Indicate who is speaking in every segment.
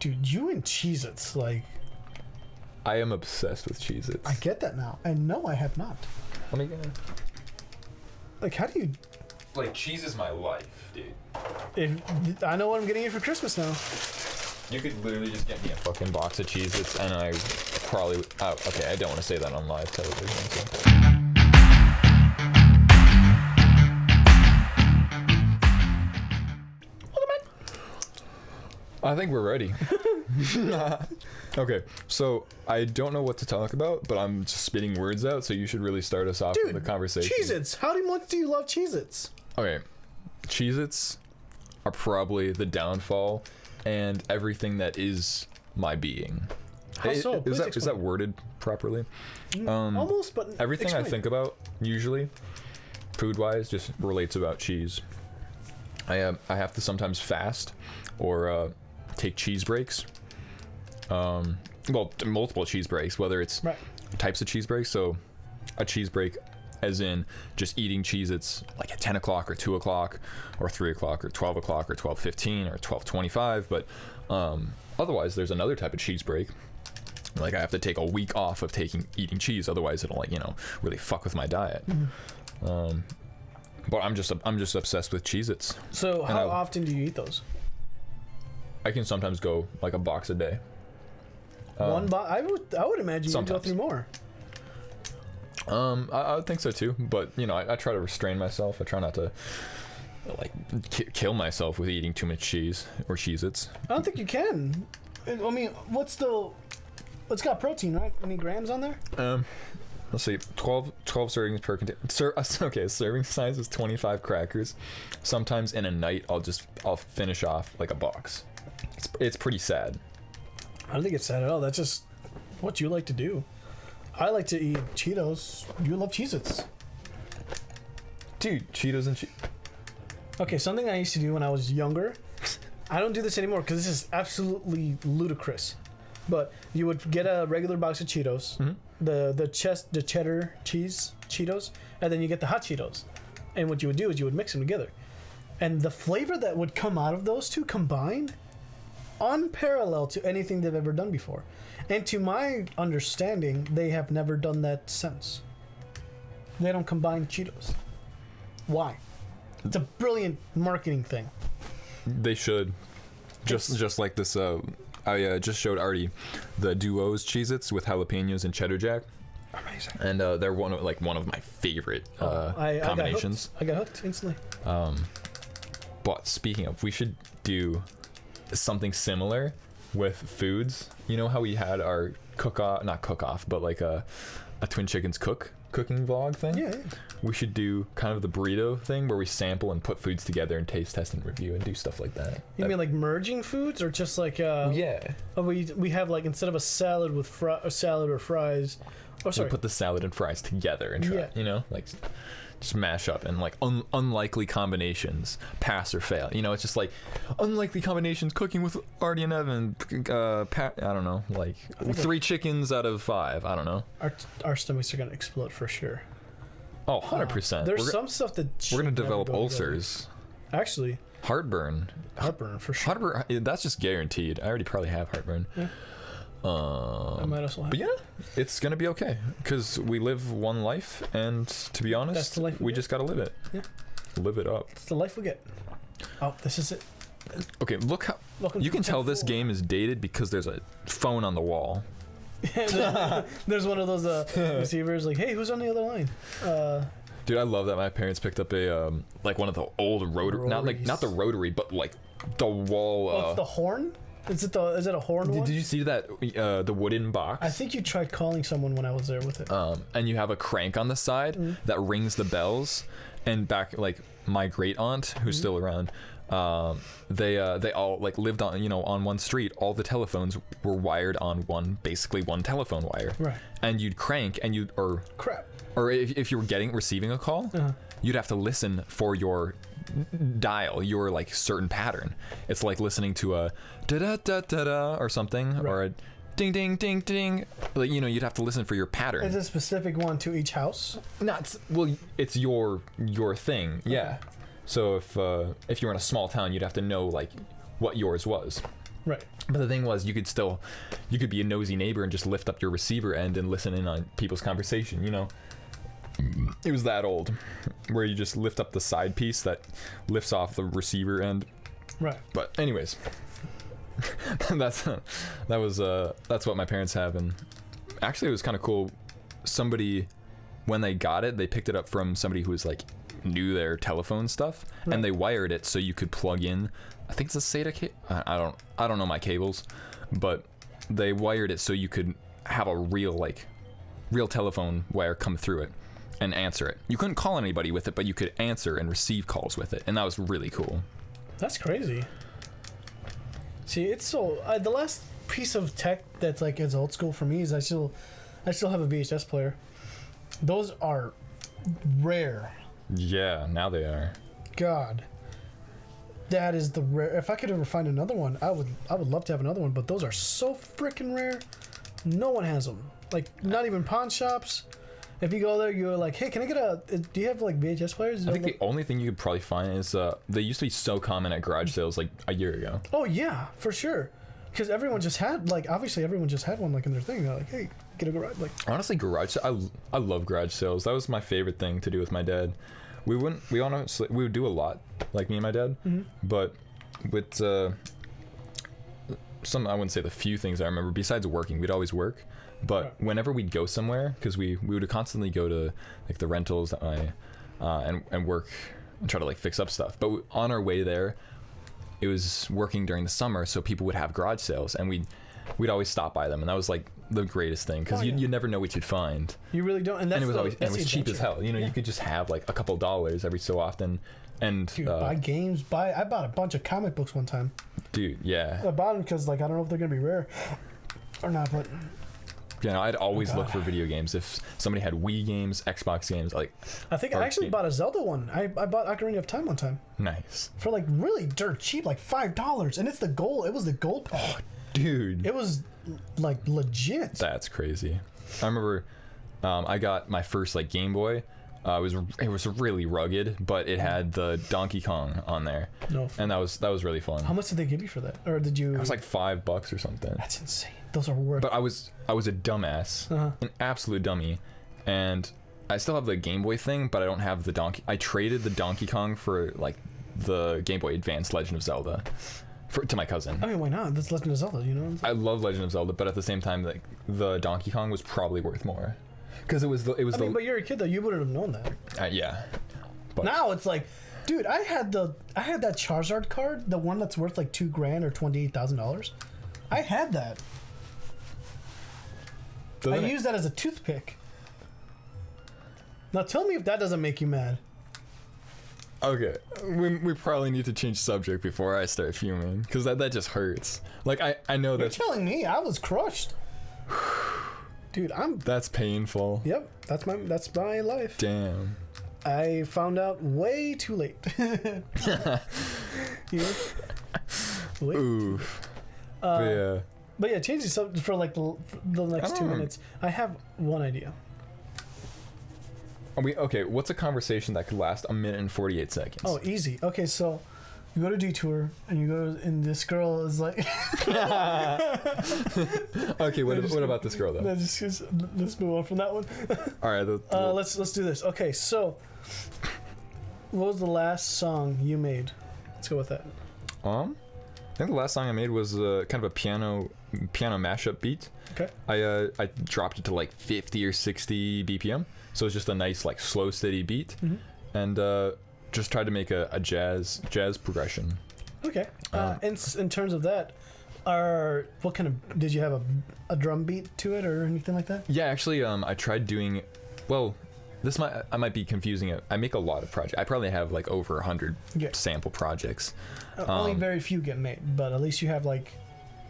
Speaker 1: Dude, you and Cheezits, like...
Speaker 2: I am obsessed with Cheezits.
Speaker 1: I get that now. And no, I have not.
Speaker 2: Let me get...
Speaker 1: Like, how do you...
Speaker 2: Like, cheese is my life, dude.
Speaker 1: I know what I'm getting you for Christmas now.
Speaker 2: You could literally just get me a fucking box of Cheez-Its and I probably... Oh, okay, I don't want to say that on live television. So. I think we're ready. Okay, so I don't know what to talk about, but I'm just spitting words out, so you should really start us off with a conversation.
Speaker 1: Cheez-Its! How much do you love Cheez-Its?
Speaker 2: Okay, Cheez-Its are probably the downfall and everything that is my being.
Speaker 1: How so?
Speaker 2: Is that worded properly?
Speaker 1: Almost, but
Speaker 2: everything
Speaker 1: explain.
Speaker 2: I think about, usually, food-wise, just relates about cheese. I have to sometimes fast or take cheese breaks. Well, multiple cheese breaks, whether it's types of cheese breaks. So a cheese break as in just eating Cheez-Its like at 10 o'clock or 2 o'clock or 3 o'clock or 12 o'clock or 12:15 or 12:25. But otherwise, there's another type of cheese break. Like I have to take a week off of eating cheese, otherwise it'll really fuck with my diet. Mm-hmm. But I'm just obsessed with Cheez-Its.
Speaker 1: So how often do you eat those?
Speaker 2: I can sometimes go like a box a day.
Speaker 1: One box? I would imagine you'd go through more.
Speaker 2: I would think so too, but I try to restrain myself. I try not to like kill myself with eating too much cheese or Cheez-Its.
Speaker 1: I don't think you can. I mean, it's got protein, right? Any grams on there?
Speaker 2: Let's see, 12 servings per container. Okay, serving size is 25 crackers. Sometimes in a night, I'll finish off like a box. It's pretty sad.
Speaker 1: I don't think it's sad at all. That's just what you like to do. I like to eat Cheetos. You love Cheez-Its.
Speaker 2: Dude, Cheetos and
Speaker 1: Okay, something I used to do when I was younger. I don't do this anymore because this is absolutely ludicrous. But you would get a regular box of Cheetos, the cheddar cheese Cheetos, and then you get the hot Cheetos. And what you would do is you would mix them together. And the flavor that would come out of those two combined, unparalleled to anything they've ever done before. And to my understanding, they have never done that since. They don't combine Cheetos. Why? It's a brilliant marketing thing.
Speaker 2: They should. Just like this... I just showed Artie the Duos Cheez-Its with jalapenos and cheddar jack.
Speaker 1: Amazing.
Speaker 2: And they're one of my favorite combinations.
Speaker 1: I got hooked instantly.
Speaker 2: But speaking of, we should do something similar with foods. You know how we had our not cook-off, but like a Twin Chickens cooking vlog thing?
Speaker 1: Yeah.
Speaker 2: We should do kind of the burrito thing where we sample and put foods together and taste, test, and review and do stuff like that.
Speaker 1: You mean like merging foods or just like
Speaker 2: yeah.
Speaker 1: We have like instead of a salad with a salad or fries. Oh, sorry.
Speaker 2: We put the salad and fries together and try, like just mash up and like unlikely combinations, pass or fail. It's just like unlikely combinations cooking with Artie and Evan. I don't know, like 3 chickens out of 5. I don't know.
Speaker 1: Our stomachs are gonna explode for sure.
Speaker 2: Oh, 100%.
Speaker 1: There's some stuff that
Speaker 2: we're gonna develop ulcers.
Speaker 1: Actually,
Speaker 2: heartburn
Speaker 1: for sure.
Speaker 2: Heartburn, that's just guaranteed. I already probably have heartburn.
Speaker 1: Yeah. I might also have.
Speaker 2: But yeah, it's gonna be okay because we live one life, and to be honest,
Speaker 1: that's the life we
Speaker 2: just gotta live it.
Speaker 1: Yeah,
Speaker 2: live it up.
Speaker 1: It's the life we get. Oh, this is it.
Speaker 2: Okay, look how you can tell this game is dated because there's a phone on the wall.
Speaker 1: There's one of those receivers like, hey, who's on the other line?
Speaker 2: Dude, I love that my parents picked up a like one of the old rotary, not the rotary, but like the wall.
Speaker 1: Oh, it's the horn. Is it a horn one?
Speaker 2: Did you see that the wooden box?
Speaker 1: I think you tried calling someone when I was there with it.
Speaker 2: And you have a crank on the side that rings the bells, and back like my great aunt who's still around. They all like lived on on one street. All the telephones were wired on basically one telephone wire.
Speaker 1: Right.
Speaker 2: And you'd crank and
Speaker 1: crap.
Speaker 2: Or if you were receiving a call, you'd have to listen for your dial, your like certain pattern. It's like listening to a da da da da da or something, or a ding ding ding ding. Like you'd have to listen for your pattern.
Speaker 1: Is it a specific one to each house?
Speaker 2: No, it's your thing. Yeah. So if you were in a small town, you'd have to know like what yours was.
Speaker 1: Right.
Speaker 2: But the thing was, you could be a nosy neighbor and just lift up your receiver end and listen in on people's conversation, you know? It was that old, where you just lift up the side piece that lifts off the receiver end.
Speaker 1: Right.
Speaker 2: But anyways, that's what my parents have, and actually it was kind of cool. Somebody, when they got it, they picked it up from somebody who was like knew their telephone stuff,
Speaker 1: right.
Speaker 2: and they wired it so you could plug in. I think it's a SATA I don't know my cables, but they wired it so you could have a real telephone wire come through it and answer it. You couldn't call anybody with it, but you could answer and receive calls with it, and that was really cool.
Speaker 1: That's crazy. See, it's so the last piece of tech that's like is old school for me is I still have a VHS player. Those are rare.
Speaker 2: Yeah, now they are.
Speaker 1: God, that is the rare. If I could ever find another one, I would love to have another one. But those are so freaking rare. No one has them. Like, not even pawn shops. If you go there, you're like, hey, can I get do you have like VHS players?
Speaker 2: I think the only thing you could probably find is they used to be so common at garage sales like a year ago.
Speaker 1: Oh yeah, for sure. Because everyone just had obviously everyone just had one like in their thing. They're like, hey, get a garage. Like,
Speaker 2: honestly, I love garage sales. That was my favorite thing to do with my dad. We would do a lot, like me and my dad, but with some, I wouldn't say the few things I remember besides working, we'd always work. But whenever we'd go somewhere, because we would constantly go to like the rentals that and work and try to like fix up stuff. But on our way there, it was working during the summer, so people would have garage sales, and we'd always stop by them, and that was like the greatest thing, because you never know what you'd find.
Speaker 1: You really don't, and
Speaker 2: it was cheap as hell. You know, you could just have like a couple dollars every so often, and
Speaker 1: dude, buy games. I bought a bunch of comic books one time.
Speaker 2: Dude, yeah.
Speaker 1: I bought them because like I don't know if they're gonna be rare or not, but.
Speaker 2: Yeah, no, I'd always look for video games. If somebody had Wii games, Xbox games, like...
Speaker 1: I think I actually bought a Zelda one. I bought Ocarina of Time one time.
Speaker 2: Nice.
Speaker 1: For like really dirt cheap, like $5. And it's the gold. It was the gold pack.
Speaker 2: Oh, dude.
Speaker 1: It was like legit.
Speaker 2: That's crazy. I remember I got my first like Game Boy. It was really rugged, but it had the Donkey Kong on there. No. And that was really fun.
Speaker 1: How much did they give you for that? Or did you...
Speaker 2: It was like $5 or something.
Speaker 1: That's insane. Those are worth.
Speaker 2: But I was a dumbass, an absolute dummy, and I still have the Game Boy thing, but I don't have the Donkey. I traded the Donkey Kong for like the Game Boy Advance Legend of Zelda to my cousin.
Speaker 1: I mean, why not? That's Legend of Zelda, you know.
Speaker 2: I love Legend of Zelda, but at the same time, like the Donkey Kong was probably worth more, because it was. I mean,
Speaker 1: but you're a kid though. You wouldn't have known that.
Speaker 2: Yeah. But
Speaker 1: now it's like, dude, I had that Charizard card, the one that's worth like $2,000 or $28,000. I had that. I use that as a toothpick. Now tell me if that doesn't make you mad.
Speaker 2: Okay, we probably need to change subject before I start fuming, because that just hurts. Like I know that.
Speaker 1: You're telling me I was crushed. Dude,
Speaker 2: That's painful.
Speaker 1: Yep, that's my life.
Speaker 2: Damn.
Speaker 1: I found out way too late.
Speaker 2: Oof. Yeah.
Speaker 1: But yeah, change the subject for like the next 2 minutes. I have one idea.
Speaker 2: Okay, what's a conversation that could last 1 minute and 48 seconds?
Speaker 1: Oh, easy. Okay, so you go to Detour and this girl is like.
Speaker 2: Okay, what about this girl though?
Speaker 1: No, let's move on from that one.
Speaker 2: All right.
Speaker 1: Let's do this. Okay, so what was the last song you made? Let's go with that.
Speaker 2: I think the last song I made was kind of a piano mashup beat.
Speaker 1: Okay.
Speaker 2: I dropped it to like 50 or 60 BPM, so it's just a nice like slow steady beat, and just tried to make a jazz progression. Okay.
Speaker 1: In terms of that, what kind of did you have a drum beat to it or anything like that?
Speaker 2: Yeah, actually, I tried doing. Well, I might be confusing it. I make a lot of projects. I probably have like over 100 sample projects.
Speaker 1: Only very few get made, but at least you have like,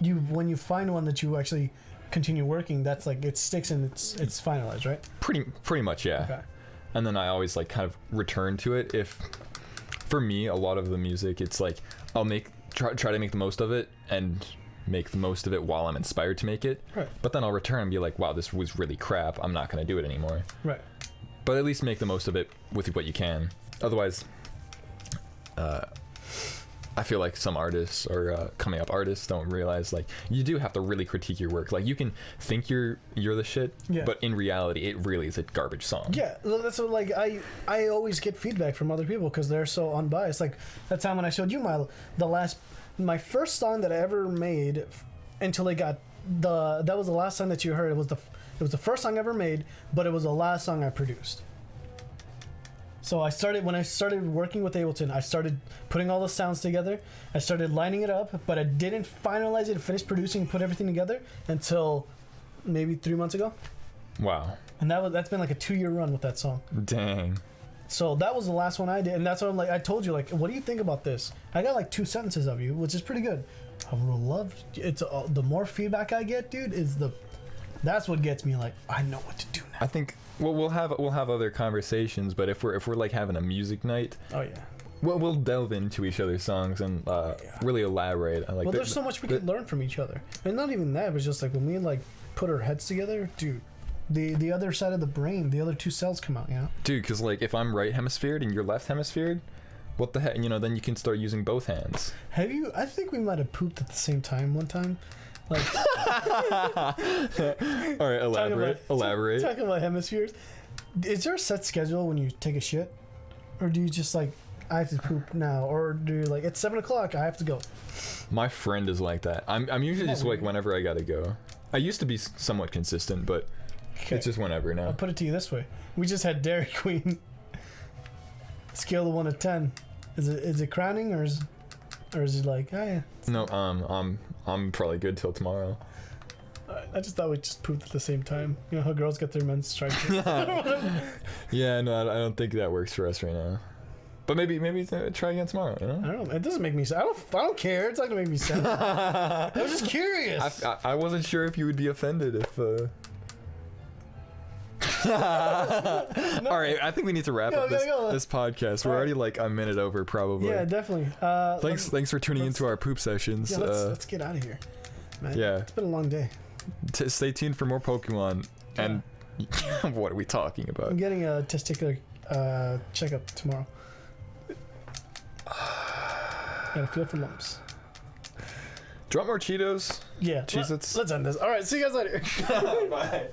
Speaker 1: when you find one that you actually continue working, that's like it sticks and it's finalized, right?
Speaker 2: Pretty much, yeah. Okay. And then I always like kind of return to it. If for me, a lot of the music, it's like I'll try to make the most of it and make the most of it while I'm inspired to make it. Right. But then I'll return and be like, wow, this was really crap. I'm not going to do it anymore. Right. But at least make the most of it with what you can. Otherwise, I feel like some artists or coming up artists don't realize like you do have to really critique your work. Like you can think you're the shit, but in reality, it really is a garbage song.
Speaker 1: Yeah, that's what, like I always get feedback from other people because they're so unbiased. Like that time when I showed you my first song that I ever made until it got that was the last song that you heard. It was the first song I ever made, but it was the last song I produced. So when I started working with Ableton, I started putting all the sounds together. I started lining it up, but I didn't finalize it, finish producing, and put everything together until maybe 3 months ago.
Speaker 2: Wow.
Speaker 1: And that's been like a 2-year run with that song.
Speaker 2: Dang.
Speaker 1: So that was the last one I did, and that's what I'm like. I told you, like, what do you think about this? I got like 2 sentences of you, which is pretty good. I would love it's the more feedback I get, dude. That's what gets me like I know what to do now.
Speaker 2: I think we'll have other conversations, but if we're like having a music night,
Speaker 1: oh yeah,
Speaker 2: we'll delve into each other's songs and really elaborate.
Speaker 1: Well, there's so much we could learn from each other, and not even that, but just like when we like put our heads together, dude. The other side of the brain, the other 2 cells come out, you know?
Speaker 2: Dude, because like if I'm right hemisphered and you're left hemisphered, what the heck, then you can start using both hands.
Speaker 1: I think we might have pooped at the same time one time. Like,
Speaker 2: all right, elaborate.
Speaker 1: Talking about hemispheres. Is there a set schedule when you take a shit? Or do you just like, I have to poop now? Or do you like, it's 7 o'clock, I have to go?
Speaker 2: My friend is like that. I'm usually just like whenever I gotta go. I used to be somewhat consistent, but it's just whenever now.
Speaker 1: I'll put it to you this way. We just had Dairy Queen. Scale of 1 to 10. Is it crowning or is it like, oh yeah?
Speaker 2: No, I'm probably good till tomorrow.
Speaker 1: I just thought we just pooped at the same time. You know how girls get their men's strike.
Speaker 2: Yeah, no, I don't think that works for us right now. But maybe try again tomorrow. You know?
Speaker 1: I don't know. It doesn't make me sad. I don't care. It's not gonna make me sad. I was just curious.
Speaker 2: I wasn't sure if you would be offended if. No. All right, I think we need to wrap up this podcast. We're already like a minute over, probably.
Speaker 1: Yeah, definitely.
Speaker 2: Thanks for tuning into our poop sessions.
Speaker 1: Yeah, let's get out of here, man.
Speaker 2: Yeah,
Speaker 1: it's been a long day.
Speaker 2: Stay tuned for more Pokemon. And what are we talking about?
Speaker 1: I'm getting a testicular checkup tomorrow. Gotta feel for lumps.
Speaker 2: Do you want more Cheetos?
Speaker 1: Yeah.
Speaker 2: Cheezits?
Speaker 1: Let's end this. All right, see you guys later.
Speaker 2: Bye.